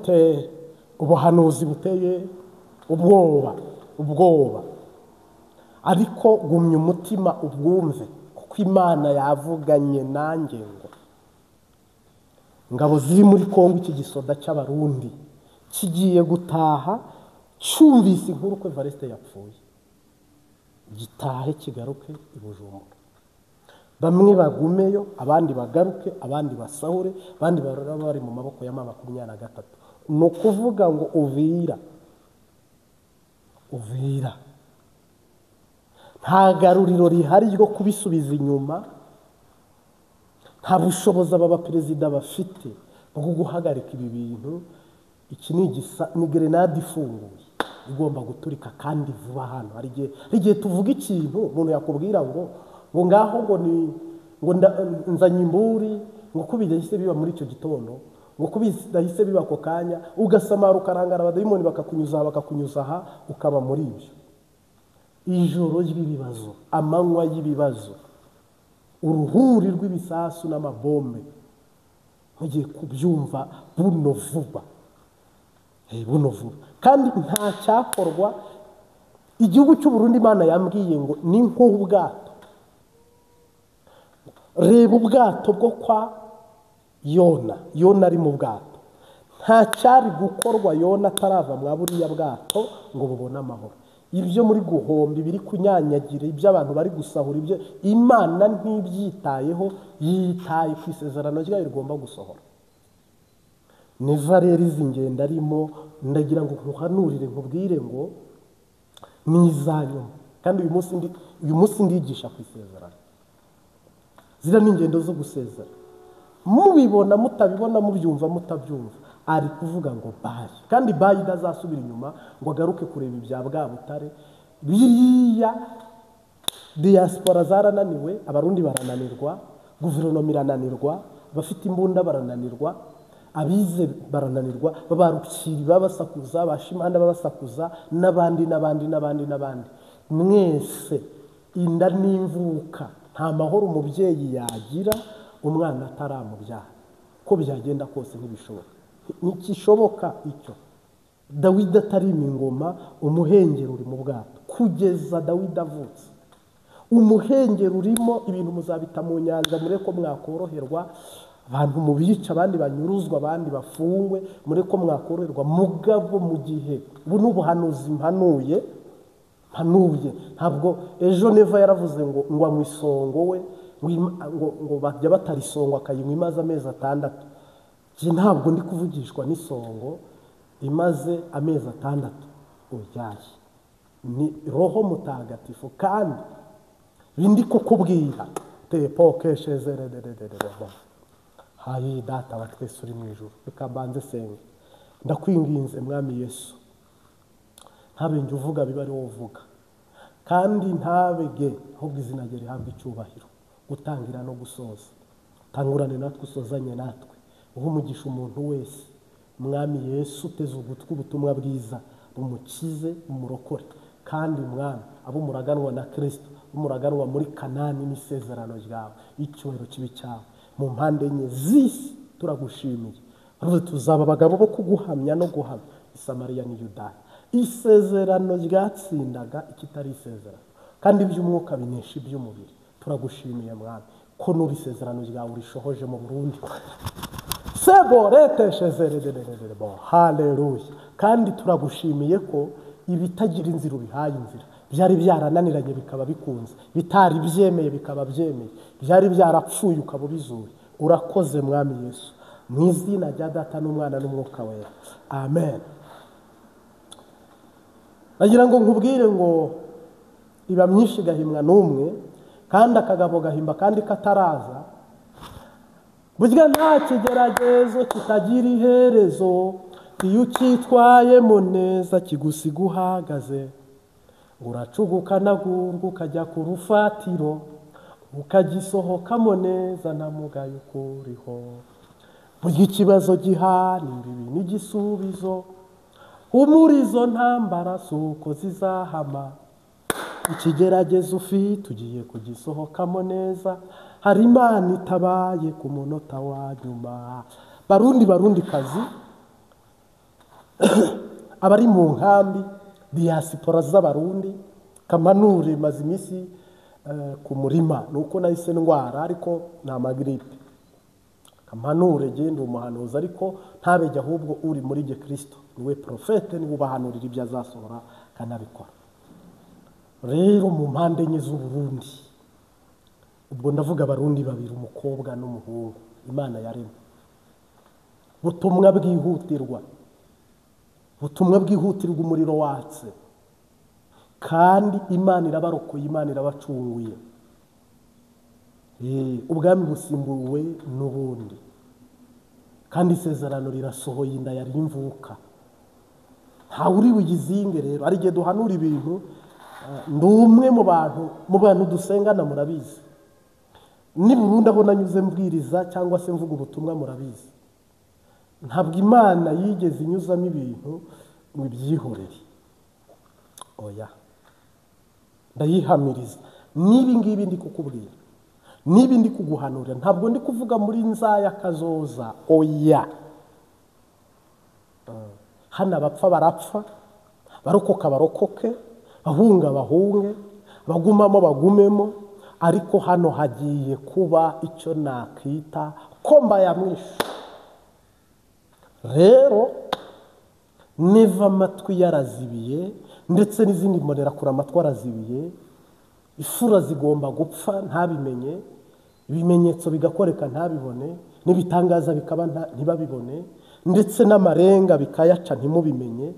ufite ubuhanuzi buteye ubwoba ariko gumya umutima ubwumve kuko Imana yavuganye nanjye ngo ngabo ziri muri Kongo iki gisoda cy'abarundi kigiye gutaha cyumvise inkuru ko Evariste yapfuye gitahe kigaruke i Bujumbura bamwe bagumeyo abandi bagaruke abandi basahure abandi bari mu maboko ya mama 23 no kuvuga ngo uvira nta garuriro rihari ryo kubisubiza inyuma nta bushobozi aba perezida bafite bwo guhagarika ibi bintu iki ni grenade ifunguye igomba guturika kandi vuba hano hari igihe tuvuga ikintu umuntu yakubwira ngo ngaho ngo nzanye imburi ngo kubigeze biba muri icyo gitondo ngo kubidahise biba ko kanya ugasamara ukarangara abadayimoni bakakunyuza aha ukaba muri ibyo ijoro ry'ibibazo amanywa y'ibibazo uruhuri rw'ibisasu n'amabombe mugiye kubyumva buno vuba kandi nta cyakorwa igihugu cy'u Burundi Imana yambwiye ngo ni nk'ubwato reba ubwato bwo kwa Yona ari mu bwato nta cyari gukorwa Yona atarava mwa buriya bwato ngo bubone amahoro ibyo muri guhomba biri kunyanyagira ibyo abantu bari gusahura ibyo Imana ntibyitayeho yitaye ku isezerano ryayo rigomba gusohora neva rero izi ngenda arimo ndagira ngo nkuhanurire nkubwire ngo nizanyuma kandi uyu munsi ndigisha ku isezerano zira n'ingendo zo gusezera mubibona mutabibona mubyumva mutabyumva ari kuvuga ngo bayi kandi bayi idazasubira inyuma ngo agaruke kureba ibya bwa butare biriya diaspora zarananiwe abarundi barananirwa guverinoma irananirwa bafite imbunda barananirwa abize barananirwa babarukiri babasakuza bashimanda babasakuza n'abandi mwese inda n'imvuka nta mahoro umubyeyi yagira umwana ataramubyara ko byagenda kose ntibishoboka nikishoboka icyo Dawidi atarima ingoma umuhengero uri mu bwato kugeza Dawidi avutse umuhengero urimo ibintu muzabita mu nyanja mureko mwakoroherwa abantu mubica abandi banyuruzwa abandi bafungwe mureko mwakoroherwa mugabo mu gihe buno ubuhanuzi mpanuye ntabwo ejo neva yaravuze ngo amwisongo we ngo bajya batarisongo akayinywa imaze amezi 6 je ntabwo ndi kuvugishwa n'isongo imaze amezi 6 ujyaye ni roho mutagatifu kandi bindi kukubwira tepoke shezere hayi data wa twese uri mu ijuru bikambanze senge ndakwinginze mwami Yesu ntabenge uvuga biba ari uvuga kandi ntabege ahubwo izina rye rihabwa icyubahiro gutangira no gusoza tangurane natwe usozanye natwe umugisha umuntu wese mwami Yesu teze ugutwi ubutumwa bwiza umukize umurokore kandi mwami abo muraganwa na Kristo umuraganwa muri Kanani n'isezerano ryawe icyubahiro kibi cyawe mu mpande enye zisi turagushimiye tuzaba abagabo bo kuguhamya no guhamya Samariya ni Yudaya isezerano ryatsindaga ikitari isezerano kandi iby'umwuka binesha iby'umubiri turagushimiye mwami ko nuri isezerano ryawe urishohoje mu Burundi seborete shezerere bo haleluya kandi turagushimiye ko ibitagira inzira bihaye inzira byari byarananiranye bikaba bikunze bitari byemeye bikaba byemeye byari byarapfuye ukaba bizuye urakoze mwami Yesu mu izina rya Data n'Umwana n'Umwuka wera amen nagira ngo nkubwire ngo iba myinshi gahimwa n'umwe kandi akagabo gahimba kandi kataraza burya nta kigeragezo kitagira iherezo iyo ukitwayemo neza kigusiga uhagaze uracuguka nagurwa ukajya ku rufatiro ukagisohokamo neza na mugayo ukuriho burya ikibazo gihana imbibi n'igisubizo umurizo ntambara suko zizahama ikigeragezo ufite ugiye kugisohokamo neza hari Imana itabaye ku munota wa nyuma barundi kazi abari mu nkambi diaspora z'abarundi kamanure maze imisi ku murima nuko nahise ndwara ariko nta magripe kamanure genda umuhanuzi ariko ntabejye ahubwo uri muri je Kristo niwe profete niwe ubahanurira ibyo azasohora kanabikora rero mu mpande enye z'Uburundi ubwo ndavuga abarundi babiri umukobwa n'umuhungu Imana yaremye butumwa bwihutirwa umuriro watse kandi Imana irabarokoye Imana irabacunguye ubwami busimbuwe n'ubundi kandi isezerano rirasohoye inda yari imvuka ntawe uri buyizinge rero ari gihe duhanura ibintu ndumwe mu bantu dusengana murabizi ni Burundi aho nanyuze mbwiriza cyangwa se mvuga ubutumwa murabizi ntabwo Imana yigeze inyuzamo ibintu ngo ibyihorere oya ndayihamiriza nibi ngibi ndi kukubwira nibi ndi kuguhanurira ntabwo ndi kuvuga muri nzaya kazoza oya hana bapfa barapfa barokoka barokoke bahunga bahunge bagumamo bagumemo ariko hano hagiye kuba icyo nakita komba ya mwisho rero niva amatwi yarazibiye ndetse n'izindi mbonera kure amatwi arazibiye ifura zigomba gupfa ntabimenye ibimenyetso bigakoreka ntabibone n'ibitangaza bikaba ntibabibone ndetse n'amarenga bikayaca ntimubimenye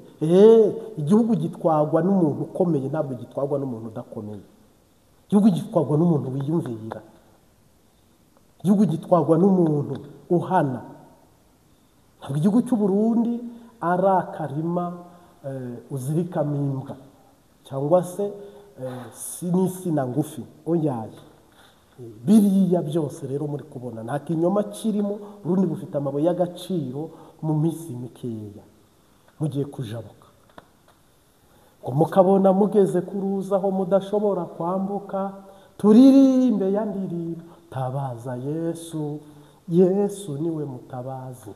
igihugu gitwagwa n'umuntu ukomeye ntabwo gitwagwa n'umuntu udakomeye igihugu gitwagwa n'umuntu wiyumvira igihugu gitwagwa n'umuntu uhana ntabwo igihugu cy'u Burundi ari akarima uzirikamo imbwa cyangwa se n'insina ngufi oyaye biriya byose rero muri kubona nta kinyoma kirimo Burundi bufite amabuye y'agaciro mu minsi mikeya mugiye kujabuka ngo mukabona mugeze kuruza aho mudashobora kwambuka turirimbe ya ndirimbo tabaza Yesu Yesu niwe mutabazi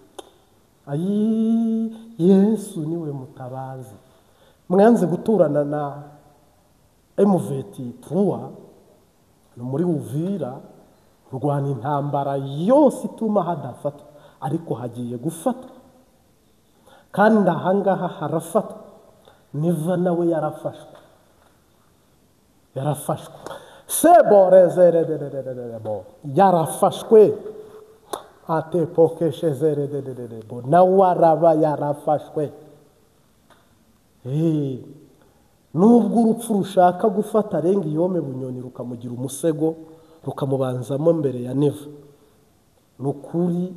Yesu niwe mutabazi mwanze guturana na M23 muri Uvira rwana intambara yose ituma hadafata ariko hagiye gufata kandi ahangaha harafata niva nawe yarafashwe seborezererererebo yarafashwe atepokeshezerererebo nawe araba yarafashwe nubwo urupfu rushaka gufata renga iyome bunyoni rukamugira umusego rukamubanzamo mbere ya neva nukuri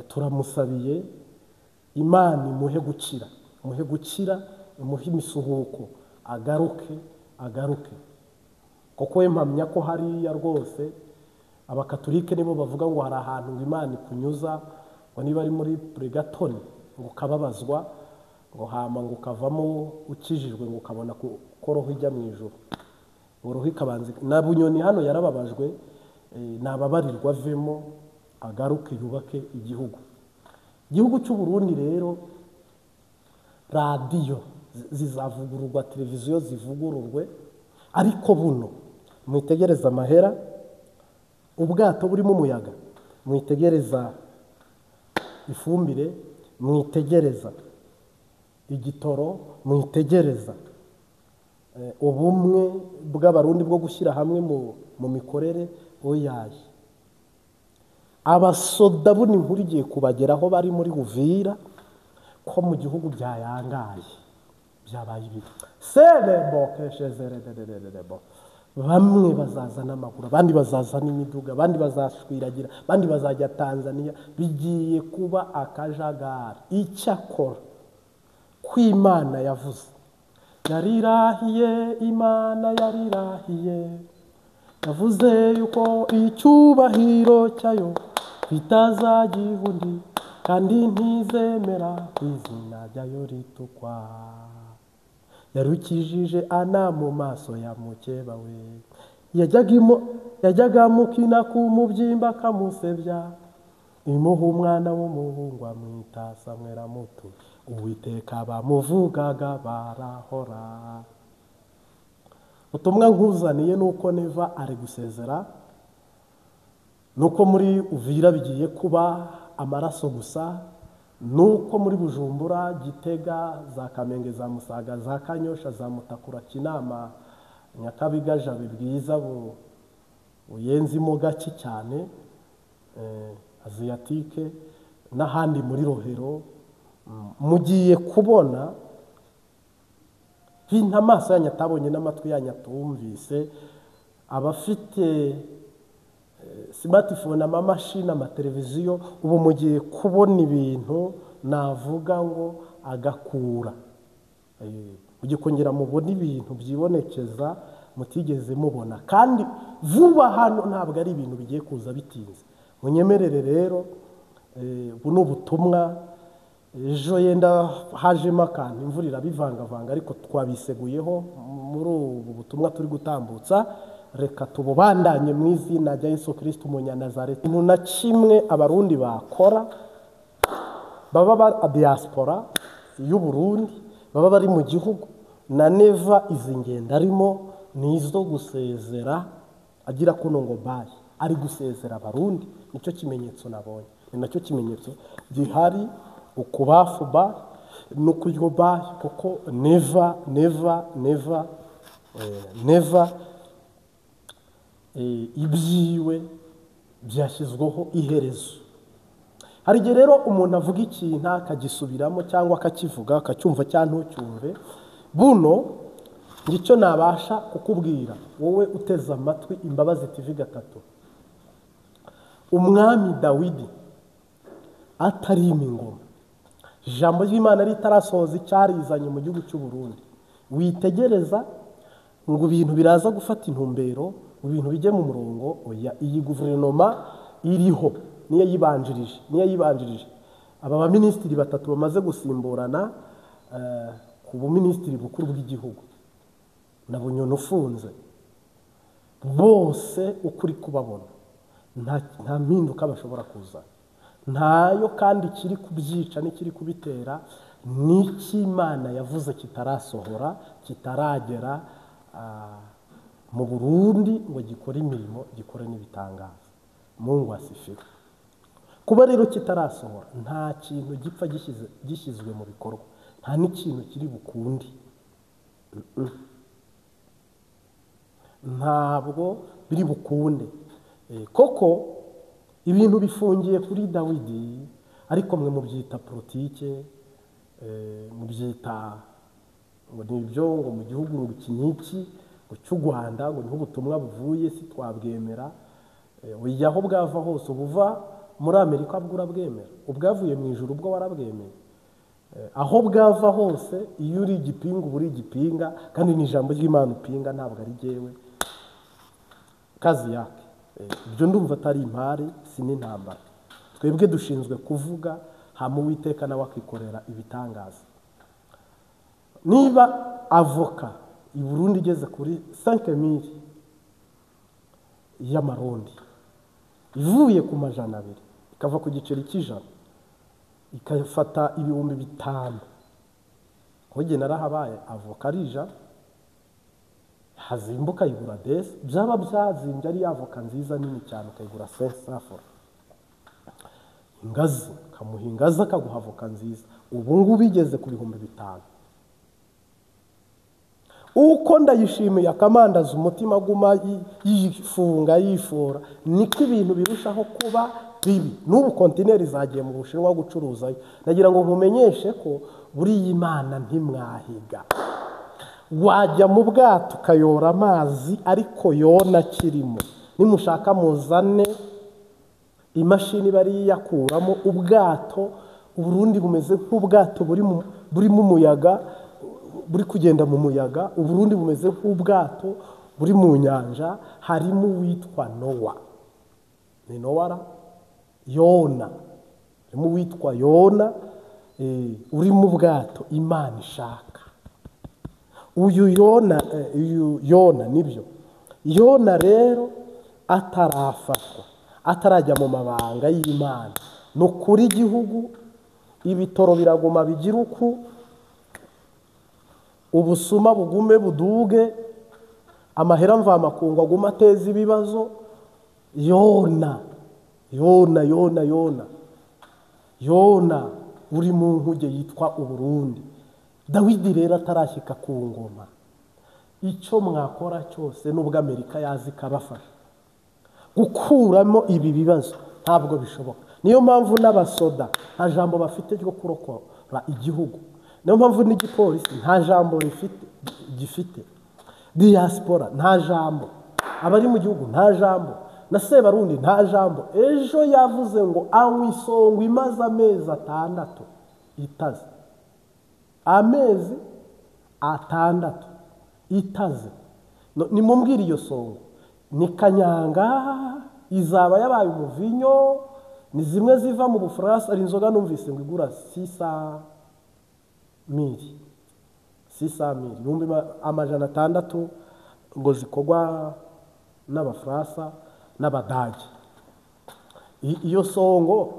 turamusabiye Imana imuhe gukira imuhe imisuhuko agaruke kuko impamya ko hariya rwose abakatolike nibo bavuga ngo hari ahantu ngo Imana ikunyuza ngo niba ari muri purgatori ngo ukababazwa ngo hama ngo ukavamo ukijijwe ngo ukabona ko roho ijya mu ijuru ngo roho ikabanza na bunyoni hano yarababajwe nababarirwa avemo agaruke yubake igihugu cy'u Burundi rero radiyo zizavugururwa televiziyo zivugururwe ariko buno mwitegereza amahera ubwato burimo umuyaga mwitegereza ifumbire mwitegereza igitoro mwitegereza ubumwe bw'abarundi bwo gushyira hamwe mu mikorere oyaye abasoda buni nkuru igiye kubageraho bari muri Uvira ko mu gihugu byayangaye byabaye ibi serebokeshezerererebo bamwe bazazana amaguru abandi bazazana imiduga abandi bazashwiragira abandi bazajya Tanzania bigiye kuba akajagari icyakora kw'Imana yavuze yarirahiye Imana yarirahiye yavuze yuko icyubahiro cyayo bitazagiha undi kandi ntizemera ku izina ryayo ritukwa yarukijije Ana mu maso ya mukeba we yajyaga mukina ku mubyimba akamusebya imuha umwana w'umuhungu amwita Samweli amutuye, Uwiteka bamuvugaga barahora. Ubutumwa nkuzaniye nuko Neva ari gusezera, nuko muri Uvira bigiye kuba amaraso gusa, nuko muri Bujumbura, Gitega, za Kamenge, za Musaga, za Kanyosha, za Mutakura, Kinama, Nyakabiga, Jabe, Bwiza, Buyenzimo gake cyane, Asiatique n'ahandi muri Rohero, mugiye kubona hinta amaso yanyu atabonye n'amatwi yanyu atumvise, abafite smartphone, amamashini, amateleviziyo, ubu mugiye kubona ibintu navuga ngo agakura. Mugiye kongera mubona ibintu byibonekeza mutigeze mubona, kandi vuba hano ntabwo ari ibintu bigiye kuza bitinze. Munyemerere rero, buno butumwa ejo yenda hajemo akantu imvura irabivangavanga, ariko twabiseguyeho muri ubu butumwa turi gutambutsa. Reka tububandanye mu izina rya Yesu Kristo umunyanazareti. Ikintu na kimwe abarundi bakora, baba ba diaspora y'u Burundi, baba bari mu gihugu, na Neva izi ngendo arimo nizo gusezera, agira kuno ngo bayi ari gusezera abarundi. Nicyo kimenyetso nabonye, ni nacyo kimenyetso gihari ukubafuba no kuyoba, kuko Neva ibyiwe byashyizweho iherezo. Hari igihe rero umuntu avuga ikintu akagisubiramo cyangwa akakivuga akacyumva cyangwa ntucyumve. Buno ngicyo nabasha kukubwira wowe uteze amatwi Imbabazi TV gatatu. Umwami Dawidi atarima ingoma, ijambo ry'Imana ritarasohoza icyarizanye mu gihugu cy'u Burundi, witegereza ngo ibintu biraza gufata intumbero, ibintu bijye mu murongo. Oya, iyi guverinoma iriho niyo yibanjirije aba baminisitiri batatu bamaze gusimburana ku buminisitiri bukuru bw'igihugu na Bunyoni ufunze, bose ukuri kubabona nta mpinduka bashobora kuzana, ntayo. Kandi kiri kubyica n'ikiri kubitera n'ikimana yavuze kitarasohora, kitaragera mu Burundi ngo gikore imirimo, gikore n'ibitangaza. Mungu asifiwe. Kuba rero kitarasohora, nta kintu gipfa gishyizwe mu bikorwa, nta n'ikintu kiri bukundi. Ntabwo biri bukunde. Koko ibintu bifungiye kuri Dawidi, ariko mwe mubyita politike, mubyita ngo nibyo, ngo mu gihugu kiniki ngo cy'u Rwanda, ngo niho ubutumwa buvuye, si twabwemera. Oya, aho bwava hose, ubuva muri Amerika bwo urabwemera, ubwavuye mu ijuru ubwo warabwemeye. Aho bwava hose, iyo uri igipinga uba uri igipinga, kandi ni ijambo ry'Imana upinga, ntabwo ari jyewe kazi yake. Ibyo ndumva atari impari, si n'intambara. Twebwe dushinzwe kuvuga, hama Uwiteka nawe akikorera ibitangaza. Niba avoka i Burundi igeze kuri 5,000 y'amarundi, ivuye ku 200, ikava ku giceri cy'ijana, ikafata ibihumbi 5, hoge narahabaye avoka ari 100, hazimbuka igura desi, byaba byazimbye ari avoka nziza nini cyane ukayigura 500 francs. Ingazi kamuhingaza akaguha avoka nziza, ubu ngubu igeze ku bihumbi 5. Uko ndayishimiye akamandaza umutima guma yifunga yifora, niko ibintu birushaho kuba bibi. N'ubu kontineri zagiye mu Bushinwa gucuruzayo. Nagira ngo nkumenyeshe ko buri Imana ntimwahiga. Wajya mu bwato ukayora amazi, ariko Yona kirimo. Nimushaka muzane imashini bari yakuramo ubwato. Uburundi bumeze nk'ubwato burimo umuyaga, buri kugenda mu muyaga. Uburundi bumeze nk'ubwato buri mu nyanja. Harimo uwitwa Nowa, ni Nowa, Yona, harimo uwitwa Yona, uri mu bwato Imana ishaka. Uyu Yona nibyo. Yona rero atarafatwa, atarajya mu mabanga y'Imana, no kuri igihugu ibitoro biraguma bigira uku, ubusuma bugume buduge, amahera mvamakungu aguma ateza ibibazo. Yona uri mu nkuge yitwa Uburundi. Dawidi rero atarashyika ku ngoma, icyo mwakora cyose nubwo Amerika yazi ikabafasha gukuramo ibi bibazo ntabwo bishoboka. Niyo mpamvu n'abasoda nta jambo bafite ryo kurokora igihugu, niyo mpamvu n'igipolisi nta jambo gifite, diaspora nta jambo, abari mu gihugu nta jambo, na Sebarundi nta jambo. Ejo yavuze ngo anywa isongo imaze amezi 6 itaze, amezi 6 itaze. Nimumbwire iyo songo ni kanyanga, izaba yabaye umuvinyo, ni zimwe ziva mu Bufaransa. Ari inzoga numvise ngo igura 600,000 ibihumbi 600 ngo zikogwa n'Abafaransa n'Abadage. Iyo songo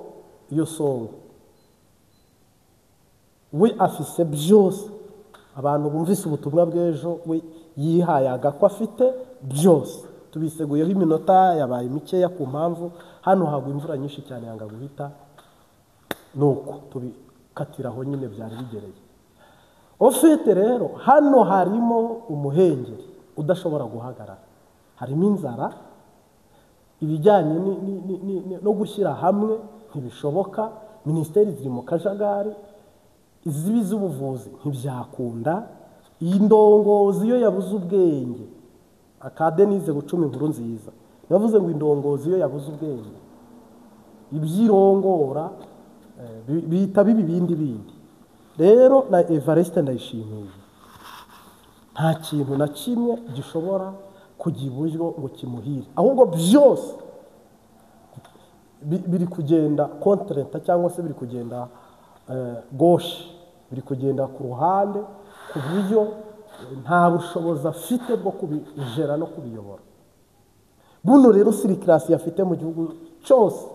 we afise byose. Abantu bumvise ubutumwa bw'ejo we yihayaga ko afite byose. Tubiseguyeho iminota yabaye mikeya ku mpamvu hano hagwa imvura nyinshi cyane yanga guhita, nuko tubikatiraho nyine byari bigereye. Ofite rero hano harimo umuhengeri udashobora guhagarara, harimo inzara, ibijyanye no gushyira hamwe ntibishoboka, minisiteri ziri mu kajagari, izibi z'ubuvuzi ntibyakunda, iyi ndongozi iyo yabuze ubwenge. Denise Bucumi inkuru nziza yavuze ngo indongozi iyo yabuze ubwenge ibyirongora bihita biba ibindi. Rero na Evariste Ndayishimiye nta kintu na kimwe gishobora kujya iburyo ngo kimuhire, ahubwo byose biri kugenda kontrenta cyangwa se biri kugenda gauche, biri kugenda ku ruhande, ku buryo nta bushobozi afite bwo kubijera no kubiyobora. Buno rero sirikirasi afite mu gihugu cyose,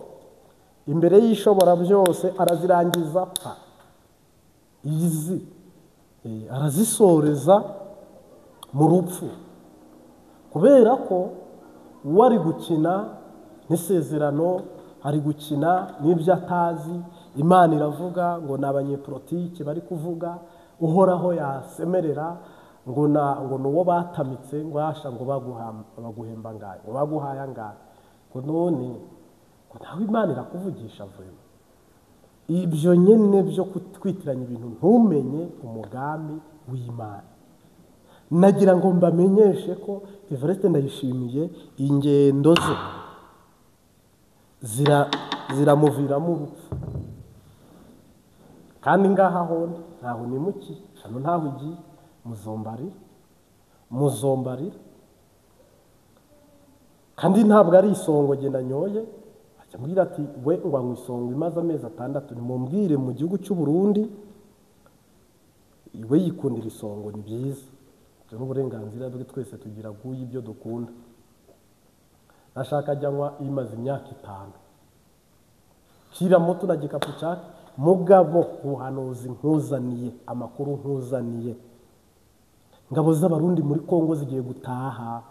imbere y'ishobora byose arazirangiza pa izi arazisoreza mu rupfu, kubera ko wari gukina n'isezerano, ari gukina n'ibyo atazi. Imana iravuga ngo n'abanyepolitiki bari kuvuga, uhoraho yasemerera ngo nuwo batamitse ngo yasha ngo baguhemba ngaye, ngo baguhaye angahe, ngo none ngo nawe Imana irakuvugisha vuba. Ibyo nyene byo kwitiranya ibintu ntumenye umugambi w'Imana. Nagira ngo mbamenyeshe ko Evariste Ndayishimiye ingendo ze ziramuviramo urupfu, kandi ngaha honde ntaho nimuki, hano ntaho ugiye, muzombarira kandi ntabwo ari isongo genda nyoye. Ajya mbwira ati we ngo anywa isongo imaze amezi 6. Nimumbwire mu gihugu cy'u Burundi we yikundira isongo, ni byiza, ibyo n'uburenganzira bwe, twese tugira guyi ibyo dukunda. Nashaka ajyanwa imaze imyaka 5 kira moto na gikapu cyake mugabo ubuhanuzi nkuzaniye, amakuru nkuzaniye. Ngabo z'Abarundi muri Kongo zigiye gutaha,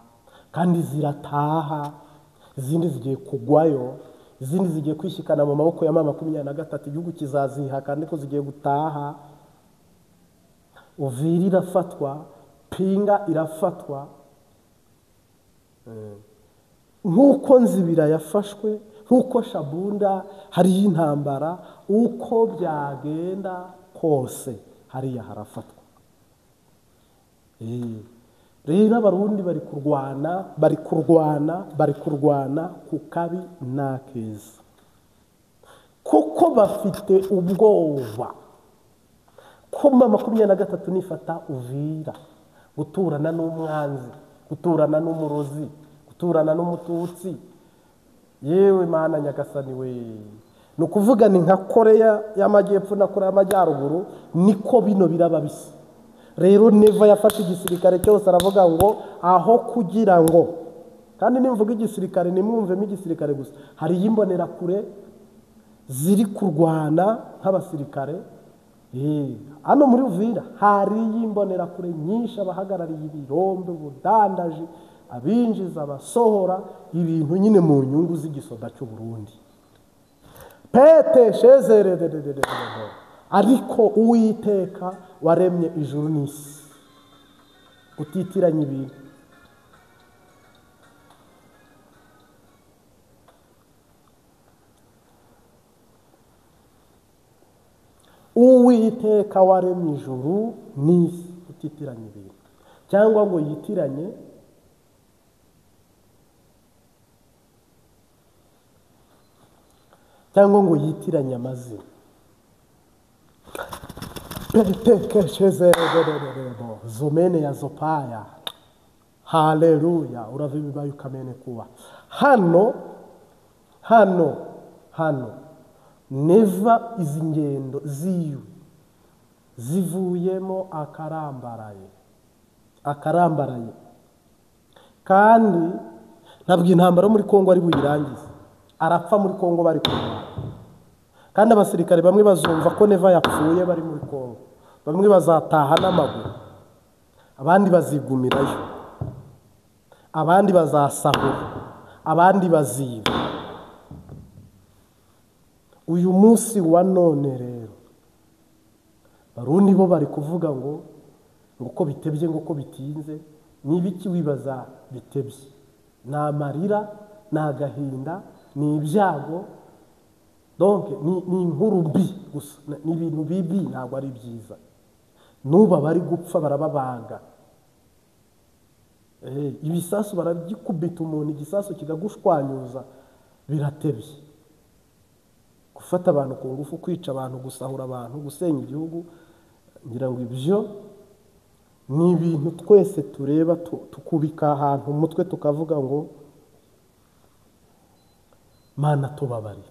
kandi zirataha, izindi zigiye kugwayo, izindi zigiye kwishikana mu maboko ya mama 23. Igihugu kizaziha kandi ko zigiye gutaha. Uvira irafatwa, Pinga irafatwa, nk'uko Nzibira yafashwe, nk'uko Shabunda hariyo intambara, uko byagenda kose hariya harafatwa. Rero Abarundi bari kurwana ku kabi n'akeza, kuko bafite ubwoba ko mama 23 nifata Uvira, guturana n'umwanzi, guturana n'umurozi, guturana n'umututsi. Yewe Mana Nyagasani we, nukuvuga ni nka Korea y'Amajyepfo na Korea y'Amajyaruguru, niko bino biraba bisi. Rero Neva yafashe igisirikare cyose, aravuga ngo aho kugira ngo, kandi nimvuga igisirikare nimwumvemo igisirikare gusa, hari yimbonera kure, ziri kurwana nk'abasirikare. Hano muri Uvira hari y'imbonerakure nyinshi, abahagarariye ibirombe, ubudandaji, abinjiza, abasohora ibintu nyine mu nyungu z'igisoda cy'u Burundi. Pete shezererererere, ariko Uwiteka waremye ijuru n'isi, utitiranye ibintu. Uwiteka waremye ijuru n'isi, utitiranye ibintu, cyangwa ngo yitiranye amazina. Zomene ya zopaya, haleluya, uravibibaye ukamene kuwa hano neva izi ngendo ziwe zivuyemo akarambaraye, kandi ntabwo intambara muri Kongo ari buyirangize, arapfa muri Kongo bari kurwana. Kandi abasirikare bamwe bazumva ko neva yapfuye bari muri Kongo, bamwe bazataha n'amaguru, abandi bazigumirayo, abandi bazasahura, abandi baziba. Uyu munsi wa none rero Barundi bo bari kuvuga ngo uko bitebye, ngo uko bitinze. Nibiki wibaza bitebye? Ni amarira, ni agahinda, ni ibyago, donc ni inkuru mbi gusa, ni ibintu bibi, ntabwo ari byiza. Nuba bari gupfa barababaga, ibisasu baragikubita umuntu, igisasu kigagushwanyuza, biratebye. Gufata abantu ku ngufu, kwica abantu, gusahura abantu, gusenya igihugu, ngira ngo ibyo ni ibintu twese tureba tukubika ahantu umutwe tukavuga ngo Mana tubabarire,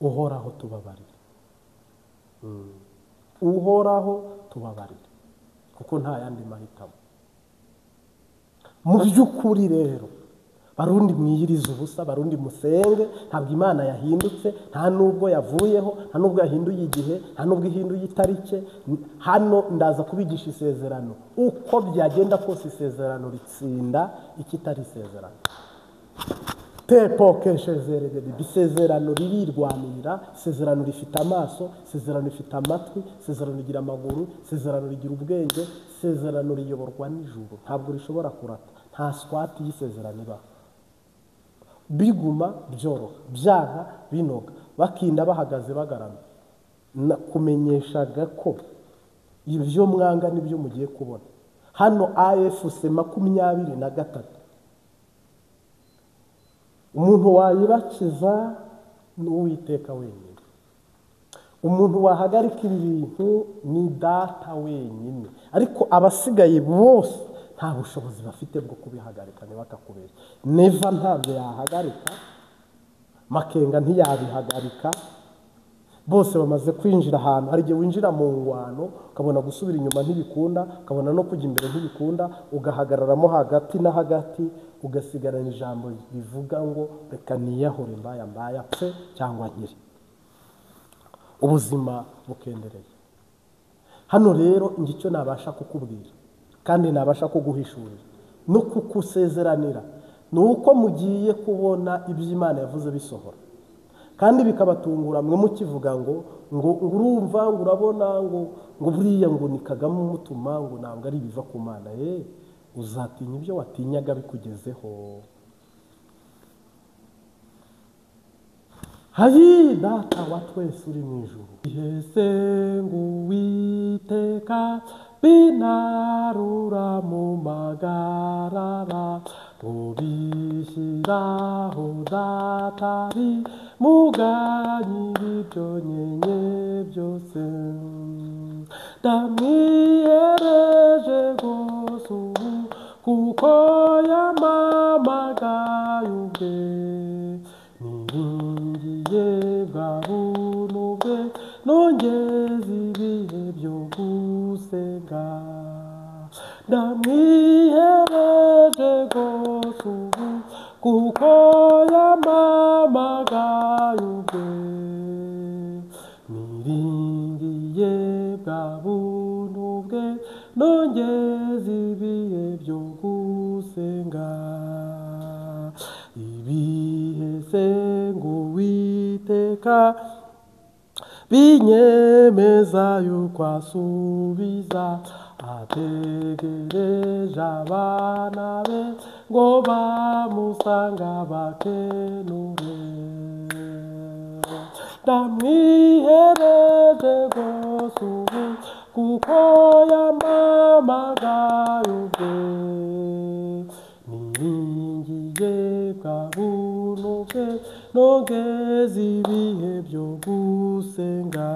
Uhoraho tubabarire, Uhoraho tubabarire, kuko nta yandi mahitamo. Mu by'ukuri rero Barundi mwiyiriza ubusa, Barundi musenge, ntabwo Imana yahindutse, nta nubwo yavuyeho, nta nubwo yahinduye igihe, nta nubwo ihinduye itarike. Hano ndaza kubigisha isezerano, uko byagenda kose isezerano ritsinda ikitari isezerano. Isezerano ririrwanira, isezerano rifite amaso, isezerano rifite amatwi, isezerano rigira amaguru, isezerano rigira ubwenge, isezerano riyoborwa n'ijuru, ntabwo rishobora kurata, nta swati y'isezerano ibaho. Biguma byoroha, byaha binoga, bakinda bahagaze bagaramye. Nakumenyeshaga ko ibyo mwanga nibyo mugiye kubona. Hano AFC 23 umuntu wayibakiza ni Uwiteka wenyine. Umuntu wahagarika ibi bintu ni Data wenyine, ariko abasigaye bose nta bushobozi bafite bwo kubihagarika, ntibakakubera. Neva ntabyo yahagarika, Makenga ntiyabihagarika, bose bamaze kwinjira ahantu. Hari igihe winjira mu ngwano ukabona gusubira inyuma ntibikunda, ukabona no kujya imbere ntibikunda, ugahagararamo hagati na hagati, ugasigarana ijambo rivuga ngo reka niyahure mbaya pfe cyangwa nkiri, ubuzima bukendereye. Hano rero ngicyo nabasha kukubwira kandi nabasha kuguhishurira no kukusezeranira, ni uko mugiye kubona ibyo Imana yavuze bisohora, kandi bikabatungura mwe mukivuga ngo urumva, ngo urabona, ngo buriya ngo ni Kagame umutuma, ngo ntabwo ari biva ku Mana. Uzatinya ibyo watinyaga bikugezeho. Hayi Data wa twese uri mu ijuru, ihese ngo Uwiteka binarura mu magarara, ubishyiraho Datari muganyiri ibyo nyenye byose. Ndamwiyereje rwose ubu, kuko yamamagaye ubwe, niringiye bwa buntu bwe, nongeze ibihe byo gusenga. Ndamwiyereje rwose ubu, kuko yampamagaye ubwe. Niringiye bwa buntu bwe, nongeza ibihe byo gusenga. Ibihe senga Uwiteka, binyemeza yuko asubiza. Ategereje abana be ngo bamusanga bakenure. Ndamwihereje rwose ubu, kuko yampamagaye ubwe. Niringiye bwa buntu bwe, nongeza ibihe byo gusenga.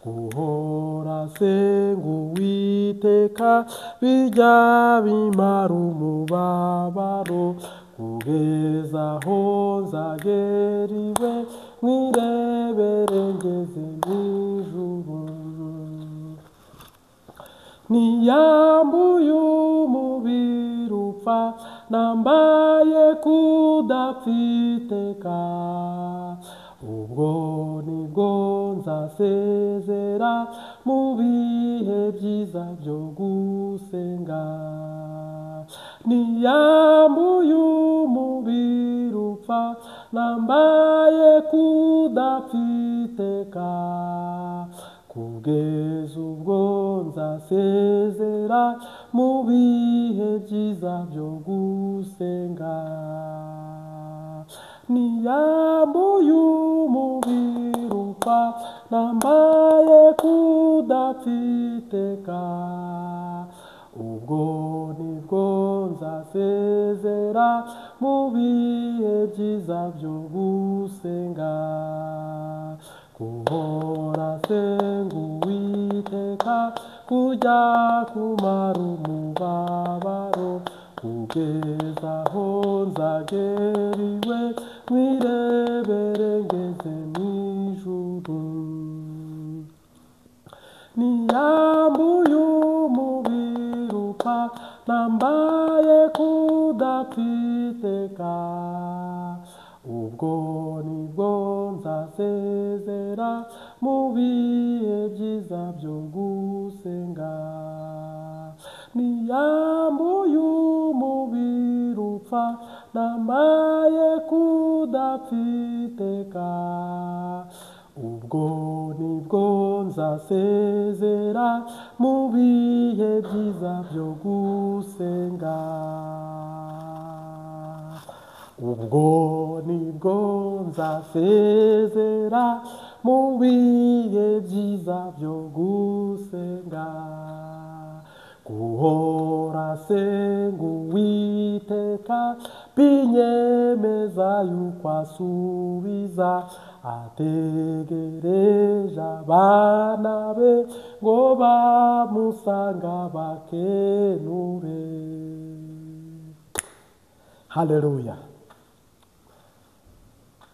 Guhora senga Uwiteka, bijya bimara umubabaro, kugeza aho nzagera iwe, mwirebere ngeze mw'ijuru. Niyambuye umubiri upfa, nambaye kudapfiteka. Ubwo nibwo nzasezera mu bihe byiza byo gusenga. Niyambuye umubiri upfa, nambaye kudapfiteka. Kugeza ubwo nzasezera mu bihe byiza byo gusenga. Niyambuye umubiri upfa, nambaye kudapfiteka. Ubwo nibwo nzasezera mu bihe byiza byo gusenga. Guhora senga Uwiteka, kujya kumara umubabaro, kugeza aho nzagera iwe, mwirebere ngeze mw'ijuru. Niyambuye umubiri upfa, nambaye kudapfiteka. Ubwo nibwo nzasezera mu bihe byiza byo gusenga. Niyambuye umubiri upfa, nambaye kudapfiteka. Ubwo nibwo nzasezera mu bihe byiza byo gusenga. Ubwo nibwo nzasezera mu bihe byiza byo gusenga. Guhora senga Uwiteka, binyemeza yuko asubiza. Ategereje abana be ngo bamusanga bakenure. Haleluya.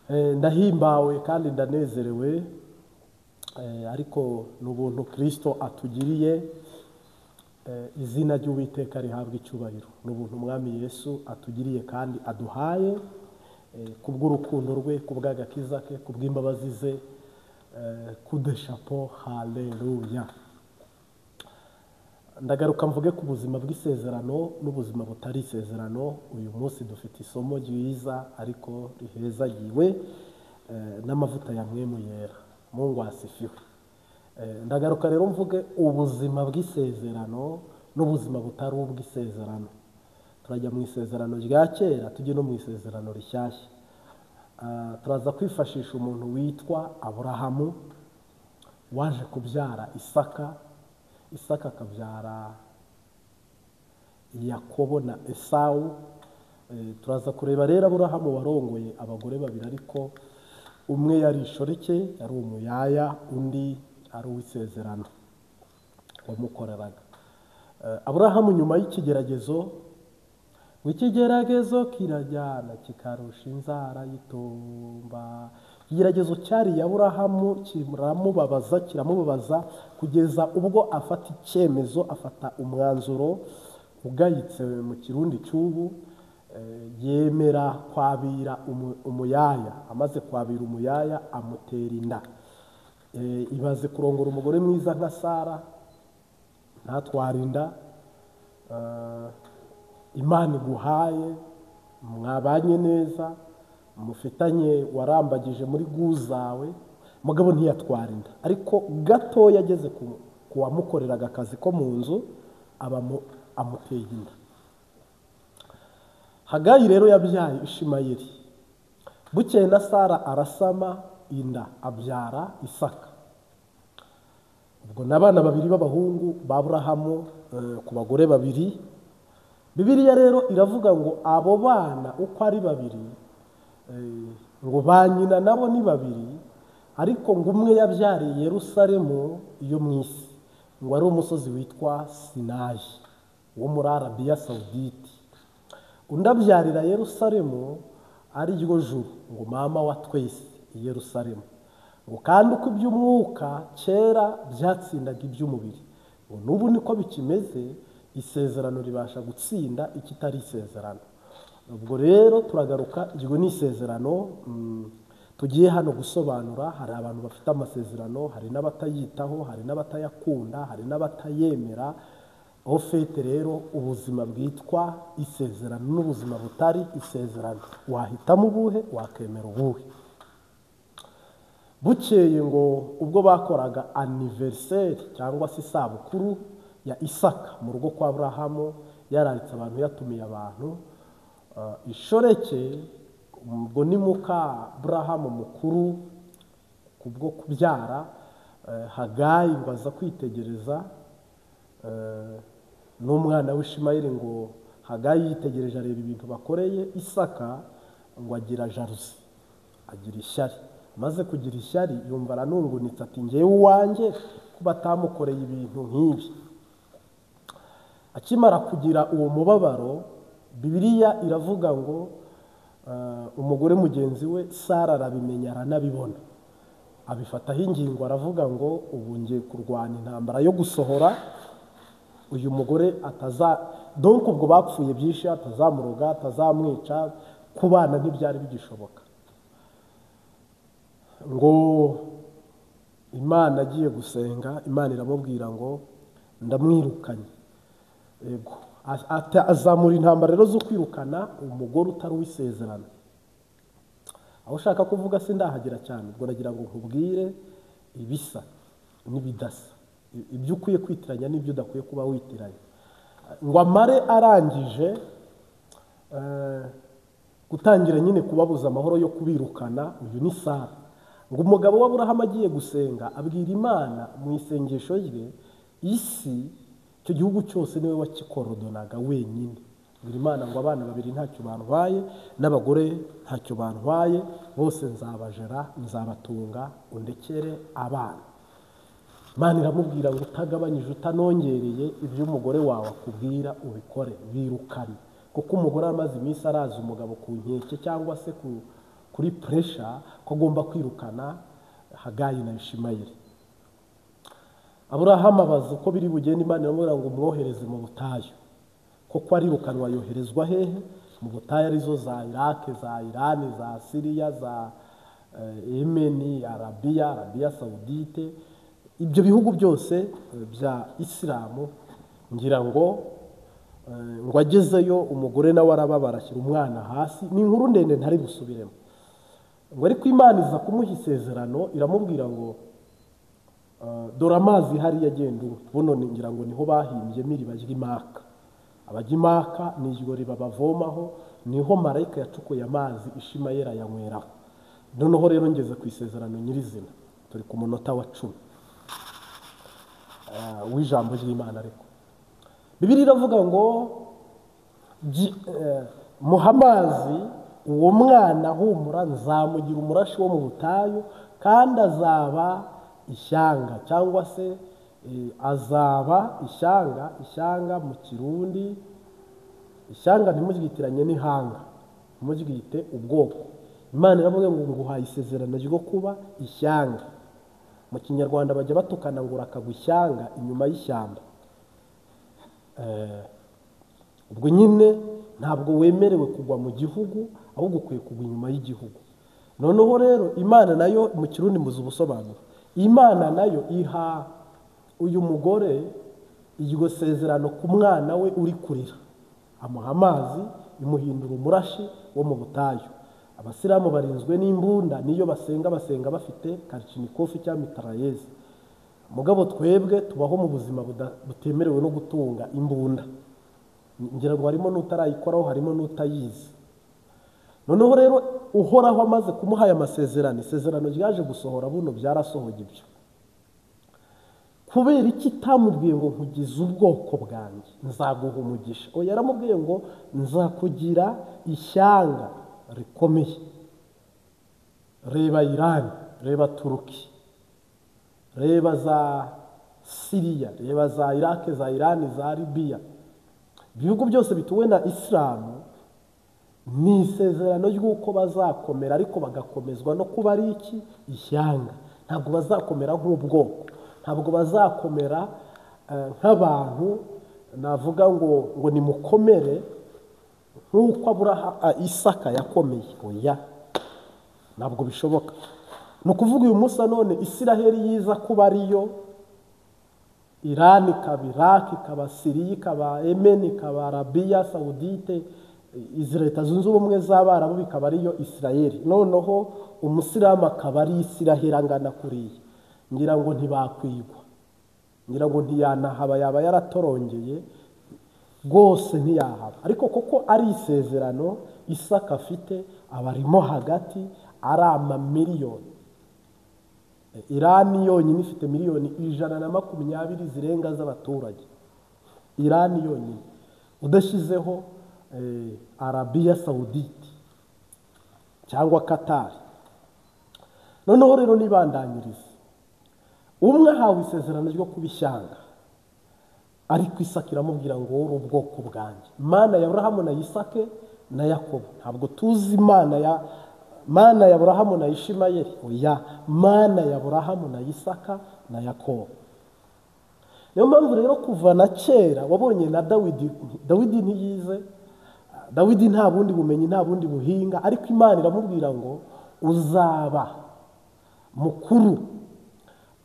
Ndahimbawe kandi ndanezerewe, ariko n'ubuntu Kristo atugiriye. Izina ry'Uwiteka rihabwa icyubahiro. N'ubuntu Umwami Yesu atugiriye kandi aduhaye, kubw'urukundo rwe, kubw'agakiza ke, kubw'imbabazi ze. Kude chapeau. Haleluya. Ndagaruka mvuge ku buzima bw'isezerano n'ubuzima butari isezerano. Uyu munsi dufite isomo ryiza ariko rihezagiwe n'amavuta ya Mwemu Yera. Mungu asifiwe. Ndagaruka rero mvuge ubuzima bw'isezerano n'ubuzima butari ubw'isezerano. Turajya mu isezerano rya kera, tujye no mu isezerano rishyashya. Turaza kwifashisha umuntu witwa Aburahamu, waje kubyara Isaka. Isaka akabyara Yakobo na Esawu. Turaza kureba rero Aburahamu warongoye abagore babiri, ariko umwe yari ishoreke, yari umuyaya, undi ari uw'isezerano wamukoreraga. Aburahamu nyuma y'ikigeragezo, ikigeragezo kirajyana kikarusha inzara y'itumba. Ikigeragezo cyari Aburahamu kiramubabaza kugeza ubwo afata icyemezo, afata umwanzuro ugayitse mu kirundi cy'ubu, yemera kwabira umuyaya. Amaze kwabira umuyaya amutera inda. Ibaze kurongora umugore mwiza nka Sara ntatwara inda. Imana iguhaye, mwabanye neza, mufitanye, warambagije muri guzawe, mugabo ntiyatwara inda. Ariko gatoya ageze ku wamukoreraga akazi ko mu nzu amuteye inda. Hagayi rero yabyaye Ishimayeli. Bukeye na Sara arasama inda abyara Isaka. Ubwo n'abana babiri b'abahungu ba Aburahamu ku bagore babiri. Bibiliya rero iravuga ngo abo bana uko ari babiri, ngo ba nyina nabo ni babiri, ariko ngo umwe yabyariye Yerusalemu yo mu isi, ngo ari umusozi witwa Sinayi wo muri Arabiya Sawudite. Undi abyarira Yerusalemu ari ryo juru, ngo mama wa twese i Yerusalemu. Ngo kandi uko iby'umwuka kera byatsindaga iby'umubiri, ngo n'ubu niko bikimeze, isezerano ribasha gutsinda ikitari isezerano. Ubwo rero turagaruka, iryo ni isezerano tugiye hano gusobanura. Hari abantu bafite amasezerano, hari n'abatayitaho, hari n'abatayakunda, hari n'abatayemera. Ofete rero ubuzima bwitwa isezerano n'ubuzima butari isezerano, wahitamo ubuhe, wakemera ubuhe. Bukeye ngo ubwo bakoraga anniversaire cyangwa se isabukuru ya Isaka mu rugo kwa Aburahamu, yararitse abantu, yatumiye abantu, ishoreke ubwo ni muka Aburahamu mukuru kubwo kubyara, Hagayi ngo aza kwitegereza n'umwana w'Ishimayeli. ngo Hagayi yitegereje areba ibintu bakoreye Isaka, ngo agira jaruzi, agira ishyari. Maze kugira ishyari yumva aranungunitse ati ngewe uwanjye ko batamukoreye ibintu nk'ibi. Akimara kugira uwo mubabaro, Bibiliya iravuga ngo umugore mugenzi we Sara arabimenya, aranabibona, abifataho ingingo, aravuga ngo ubu ngiye kurwana intambara yo gusohora uyu mugore donc ubwo bapfuye byinshi, atazamuroga, atazamwica, ku bana ntibyari bigishoboka. Ngo Imana agiye gusenga, Imana iramubwira ngo ndamwirukanye. Yego, azamura intambara rero zo kwirukana umugore utari uw'isezerano. Aho ushaka kuvuga sindahagera cyane, ubwo nagira ngo nkubwire ibisa n'ibidasa, ibyo ukwiye kwitiranya n'ibyo udakwiye kuba witiranya. Ngo amare arangije gutangira nyine kubabuza amahoro yo kubirukana, uyu ni Sara. Ngo umugabo wa Aburahamu agiye gusenga abwira Imana mu isengesho rye, isi icyo gihugu cyose niwe wakikorodonaga wenyine. Abwira Imana ngo abana babiri ntacyo bantwaye, n'abagore ntacyo bantwaye, bose nzabajera, nzabatunga, undekere abana. Imana iramubwira ngo utagabanyije, utanongereye ibyo umugore wawe akubwira ubikore, birukane. Kuko umugore amaze iminsi araza umugabo ku nkeke cyangwa se kuri pressure ko agomba kwirukana Hagayi na Ishimayeli. Aburahamu abaza uko biri bugende, Imana iramubwira ngo umwohereze mu butayu. Koko arirukanwa, yoherezwa hehe? Mu butayu, arizo za Iraq, za Iran, za Syria, za Yemen, Arabiya Sawudite, ibyo bihugu byose bya Isilamu. Ngira ngo agezeyo umugore nawe arababara, ashyira umwana hasi. Ni inkuru ndende ntari busubiremo. Ngo ariko Imana iza kumuha isezerano, iramubwira ngo dore amazi hari yagenda ubu. Buno ngira ngo niho bahimbye iriba ry'Imaka. Abajya Imaka ni iryo riba bavomaho, niho marayika yacukuye amazi Ishimayeli ayanyweraho. Noneho rero ngeze ku isezerano nyirizina, turi ku munota wa 10 w'ijambo ry'Imana. Ariko Bibiliya iravuga ngo muha amazi uwo mwana, humura, nzamugira umurashi wo mu butayu, kandi azaba ishyanga, cyangwa se azaba ishyanga mu Kirundi. Ishyanga ntimugyitiranye n'ihanga, ntimugyite ubwoko. Imana iravuga ngo nguhaye isezerano ryo kuba ishyanga. Mu Kinyarwanda bajya batukana ngo urakagwa ishyanga inyuma y'ishyamba. Ubwo nyine ntabwo wemerewe kugwa mu gihugu, ahubwo ukwiye kugwa inyuma y'igihugu. Noneho rero Imana nayo mu Kirundi muzi ubusobanuro, Imana nayo iha uyu mugore iryo sezerano ku mwana we uri kurira, amuha amazi, imuhindura umurashi wo mu butayu. Abasilamu barinzwe n'imbunda, niyo basenga bafite Kalachnikov cyangwa mitrailleuses. Mugabo twebwe tubaho mu buzima butemerewe no gutunga imbunda. Ngira ngo harimo n'utarayikoraho, harimo n'utayizi. Noneho rero Uhoraho amaze kumuha aya masezerano, isezerano ryaje gusohora, buno byarasohoye ibyo. Kubera iki tamubwiye ngo nkugize ubwoko bwanjye, nzaguha umugisha? Oya, yaramubwiye ngo nzakugira ishyanga rikomeye. Reba Iran, reba Turuki, reba za Syria, reba za Iraq, za Iran, za Libya. Ibihugu byose bituwe na Islamu, ni isezerano ry'uko bazakomera, ariko bagakomezwa no kuba ari iki? Ishyanga. Ntabwo bazakomera nk'ubwoko, ntabwo bazakomera nk'abantu navuga ngo nimukomere nk'uko Isaka yakomeye. Oya, ntabwo bishoboka. Ni ukuvuga uyu munsi none Isiraheli yiza kuba ariyo, Iran ikaba Iraq, ikaba Syria, ikaba Yemen, ikaba Arabia Saudite, Leta Zunze Ubumwe z'Abarabu bikaba ariyo Isiraheli. Noneho umusilamu akaba ari Isiraheli angana kuriya. Ngira ngo ntibakwigwa, ngira ngo ntiyanahaba, yaba yaratorongeye rwose ntiyahaba. Ariko koko ari isezerano Isaka afite, abarimo hagati ari amamiliyoni. Iran yonyine ifite miliyoni 120 zirenga z'abaturage. Iran yonyine, udashyizeho Arabia Saudite cyangwa Qatar. Noneho rero nibandanyiriza, umwe ahawe isezerano ryo kuba ishyanga, ariko Isaka iramubwira ngo uri ubwoko bwanjye. Mana ya Aburahamu na Isake na Yakobo. Ntabwo tuzi Mana ya Aburahamu na Ishimayeli. Oya, Mana ya Aburahamu na Isaka na Yakobo. Niyo mpamvu rero kuva na kera wabonye na Dawidi ntiyize, Dawidi nta bundi bumenyi, nta bundi buhinga, ariko Imana iramubwira ngo uzaba mukuru,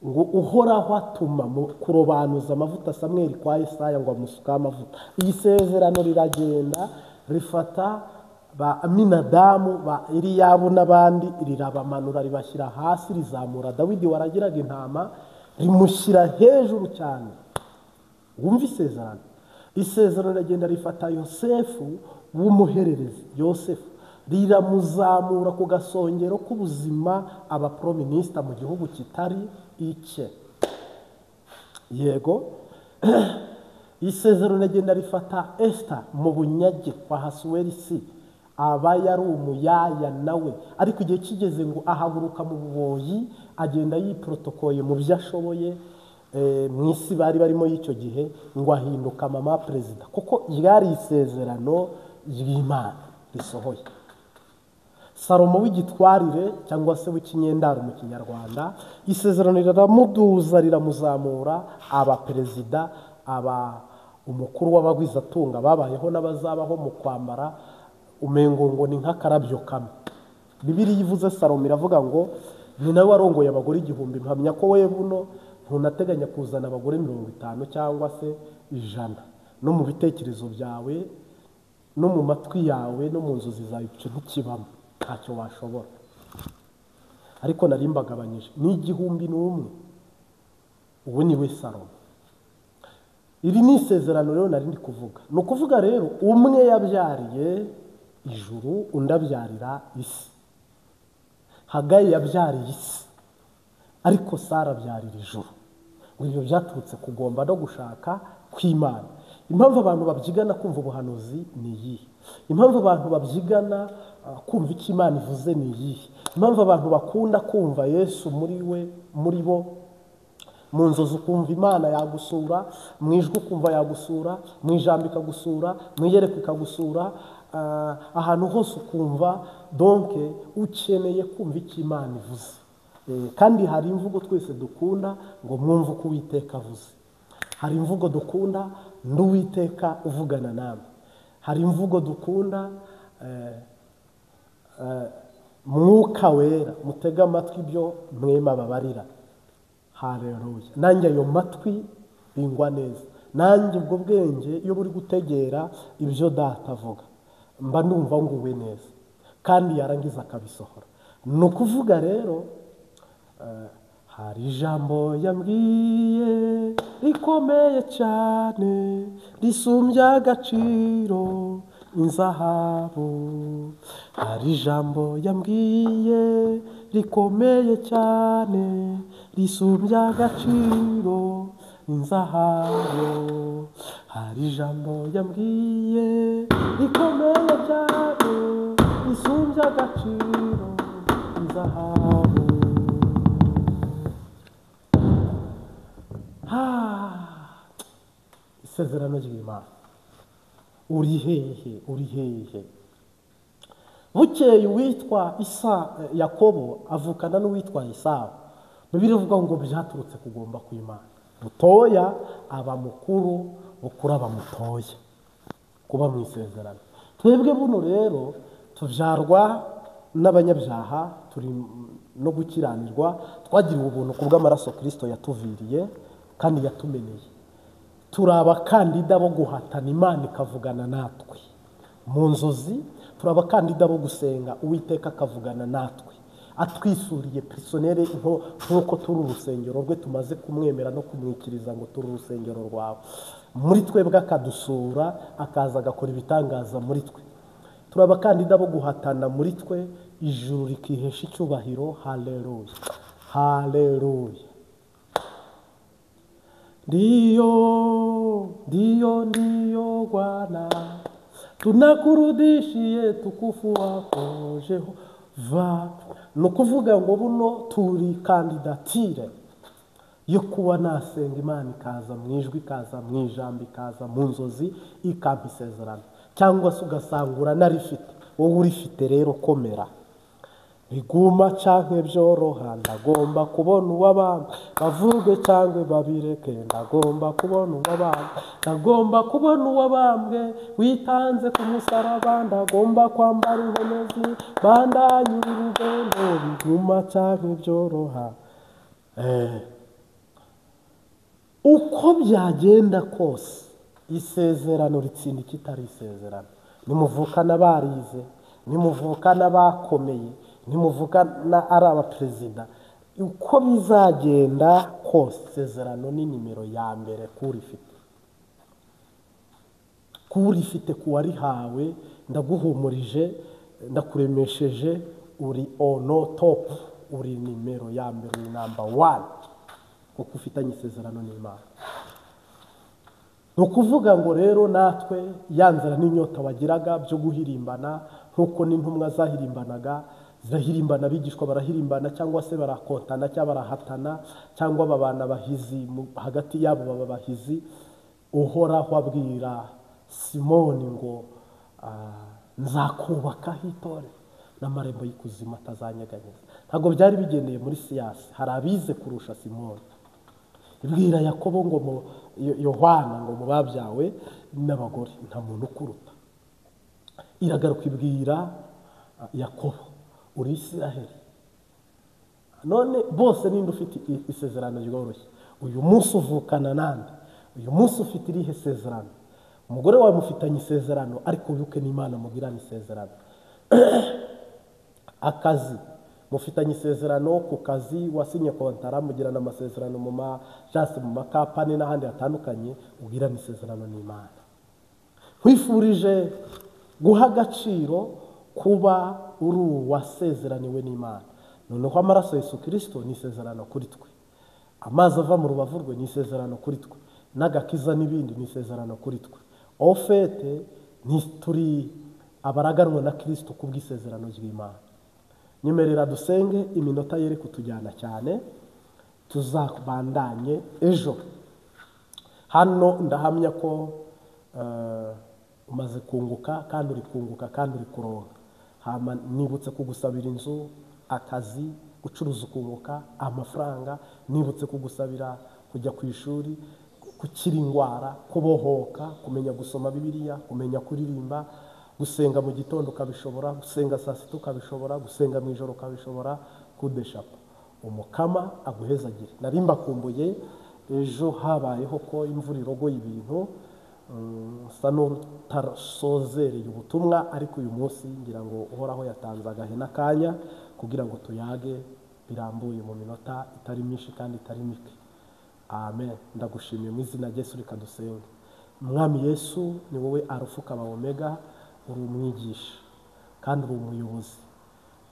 ngo Uhoraho atuma kurobanuza amavuta Samweli kwa Yesaya ngo amusuke amavuta. Iyi sezerano riragenda rifata ba Aminadamu, ba Eliyabu n'abandi, rirabamanura ribashyira hasi, rizamura Dawidi waragiraga intama, rimushyira hejuru cyane. Wumva isezerano. Isezerano riragenda rifata Yosefu w'umuhererezi, Yosefu riramuzamura ku gasongero k'ubuzima, aba prime minister mu gihugu kitari icye. Yego. Isezerano rigenda rifata Esther mu bunyage kwa Hasuwerusi, aba yari umuyaya nawe, ariko igihe kigeze ngo ahaguruka mu buboyi, agenda yiprotokoye mu byo ashoboye mu isi bari barimo y'icyo gihe, ngo ahinduka mama perezida. Kuko ryari isezerano ry'Imana risohoye. Salomo w'igitwarire cyangwa se w'ikinyendaro mu Kinyarwanda, isezerano riramuduza, riramuzamura, aba perezida, aba umukuru w'abagwizatunga babayeho n'abazabaho mu kwambara umengo ngo ni nk'akarabyo kamwe. Bibiliya ivuze Salomo iravuga ngo ni nawe warongoye abagore 1000. Mpamya ko we buno ntunateganya kuzana abagore 50 cyangwa se 100. No mu bitekerezo byawe, no mu matwi yawe, no mu nzozi zawe icyo ntikibamo, ntacyo washobora. Ariko narimbagabanyije ni 1001. Ubu ni we Salomo. Iri ni isezerano rero nari ndi kuvuga. Ni ukuvuga rero umwe yabyariye ijuru, undi abyarira isi. Hagayi yabyariye isi, ariko Sara abyarira ijuru. Ngo ibyo byaturutse kugomba no gushaka kw'Imana. Impamvu abantu babyigana kumva ubuhanuzi ni iyi. Impamvu abantu babyigana kumva icyo Imana ivuze ni iyi. Impamvu abantu bakunda kumva Yesu muri bo, mu nzozi ukumva Imana yagusura, mu ijwi ukumva yagusura, mu ijambo ikagusura, mu iyerekwa ikagusura, ahantu hose ukumva. Donc ukeneye kumva icyo Imana ivuze. Kandi hari imvugo twese dukunda ngo mwumve uko Uwiteka avuze. Hari imvugo dukunda, ndi Uwiteka uvugana nawe. hari imvugo dukunda mwuka wera mutega amatwi ibyo mwema babarira. Haleluya. Nanjye ayo matwi bingwa neza, nanjye ubwo bwenge iyo buri gutegera ibyo data avuga mba numva nguwe neza kandi yarangiza akabisohora. Ni ukuvuga rero hari ijambo yambwiye rikomeye cyane risumbya agaciro inzahabu. Hari ijambo yambwiye rikomeye cyane risumbya agaciro inzahabu. Hari ijambo yambwiye rikomeye cyane risumbya agaciro inzahabu. Isezerano ry'Imana. Uri hehe? Uri hehe? Bukeye uwitwa Yakobo avukana n'uwitwa Esawu. Bibiliya ivuga ngo byaturutse kugomba kw'Imana. Butoya aba mukuru, bukuru aba mutoya. Kuba mu isezerano. Twebwe buno rero tubyarwa n'abanyabyaha, turi no gukiranirwa, twagiriwe ubuntu kubw'amaraso Kristo yatuviriye kandi yatumeneye. Turi abakandida bo guhatana Imana ikavugana natwe mu nzozi. Turi abakandida bo gusenga Uwiteka akavugana natwe atwisuriye personere nk'uko turi urusengero rwe, tumaze kumwemera no kumwikiriza ngo turi urusengero rwawe. Muri twebwe akadusura, akaza agakora ibitangaza muri twe. Turi abakandida bo guhatana muri twe, ijuru rikihesha icyubahiro. Haleluya, haleluya. Ndiyo Bwana, tunakurudishie tukufu wako Jehova. Ni ukuvuga ngo buno turi kandidatire yo kuba nasenga Imana ikaza mu ijwi, ikaza mu ijambo, ikaza mu nzozi, ikampa isezerano. Cyangwa se ugasangura narifite, wowe urifite rero komera. Biguma canke byoroha, ndagomba kubona uw'abami bavuge cyangwa babireke. Ndagomba kubona uw'abami, ndagomba kubona uw'abambwe witanze ku musaraba. Ndagomba kwambara inkomezi bandanyura urugendo. Biguma canke byoroha, uko byagenda kose isezerano ritsinda ikitari isezerano. Nimuvukana barize, nimuvukana bakomeye, nimuvukana ari abaperezida, uko bizagenda kose isezerano ni nimero ya mbere kurifite kuwarihawe. Ndaguhumurije, ndakuremesheje, uri ono top, uri nimero ya mbere, uri number 1 kuko ufitanye isezerano n'Imana. Ni ukuvuga ngo rero natwe yanzira n'inyota wagiraga byo guhirimbana, nk'uko n'intumwa zahirimbanaga, zirahirimbana, abigishwa barahirimbana, cyangwa se barakontana cyangwa barahatana, cyangwa babana bahizi hagati yabo, baba bahizi. Uhoraho abwira Simoni ngo nzakubakaho itorero n'amarembo y'ikuzimu atazanyeganyeza. Ntabwo byari bigendeye muri siyansi, hari abize kurusha Simoni. Ibwira Yakobo ngo Yohana ngo mu babyawe n'abagore nta muntu ukuruta. Iragaruka ibwira Yakobo uri Isiraheli. None bose ninde ufite isezerano ryoroshye? Uyu munsi uvukana nande? Uyu munsi ufite irihe sezerano? Umugore wawe mufitanye isezerano, ariko wibuke n'Imana mugirana isezerano. Akazi mufitanye isezerano, ku kazi wasinye kontara, mugirana amasezerano mu majasi, mu makapani n'ahandi hatandukanye, ugirana isezerano n'Imana. Nkwifurije guha agaciro kuba uri uwasezeraniwe n'Imana. Noneho amaraso ya Yesu Kristo ni isezerano kuri twe, amazi ava mu rubavu rwe ni isezerano kuri twe, n'agakiza n'ibindi ni isezerano kuri twe. Ofete turi abaraganwa na Kristo kubw'isezerano ry'Imana. Nyemerera dusenge iminota yere kutujyana cyane, tuzabandanye ejo. Hano ndahamya ko umaze kunguka, kandi uri kunguka, kandi uri kuronka. Hama nibutse kugusabira inzu, akazi, gucuruza ukunguka, amafaranga. Nibutse kugusabira kujya ku ishuri, gukira indwara, kubohoka, kumenya gusoma Bibiliya, kumenya kuririmba, gusenga mu gitondo ukabishobora, gusenga saa sita ukabishobora, gusenga mu ijoro ukabishobora, kudeshapa. Umukama aguhezagire. Nari mbakumbuye, ejo habayeho ko imvura irogoye ibintu, sa n'utarasozereye ubutumwa, ariko uyu munsi ngira ngo uhoraho yatanze agahe n'akanya kugira ngo tuyage birambuye mu minota itari myinshi kandi itari mike. Amen. Ndagushimiye mu izina rya Yesu, reka dusenge. Mwami Yesu, ni wowe Alufa ukaba Omega, uri umwigisha kandi uri umuyobozi.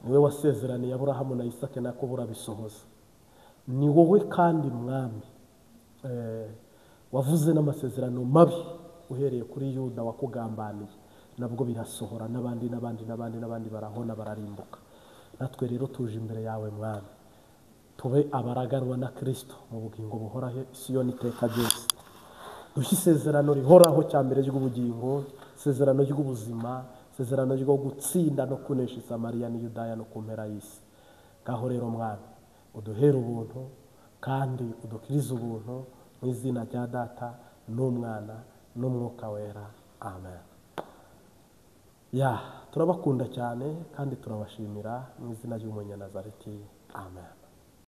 Ni wowe wasezeraniye Aburahamu na Isaka na Yakobo urabisohoza. Ni wowe kandi Mwami wavuze n'amasezerano mabi uhereye kuri Yuda wakugambaniye, nabwo birasohora, n'abandi barahona bararimbuka. Natwe rero tuje imbere yawe Mwami, tube abaraganwa na Kristo mu bugingo buhoraho Siyoni iteka ryose. Duhe isezerano rihoraho cya mbere ry'ubugingo, isezerano ry'ubuzima, isezerano ryo gutsinda no kunesha Samariya n'Iyudaya no ku mpera y'isi. Ngaho rero Mwami, uduhere ubuntu kandi udukirize ubuntu, mu izina rya Data n'Umwana n'Umwuka Wera. Amen. Turabakunda cyane kandi turabashimira mu izina ry'Umunyanazareti. Amen.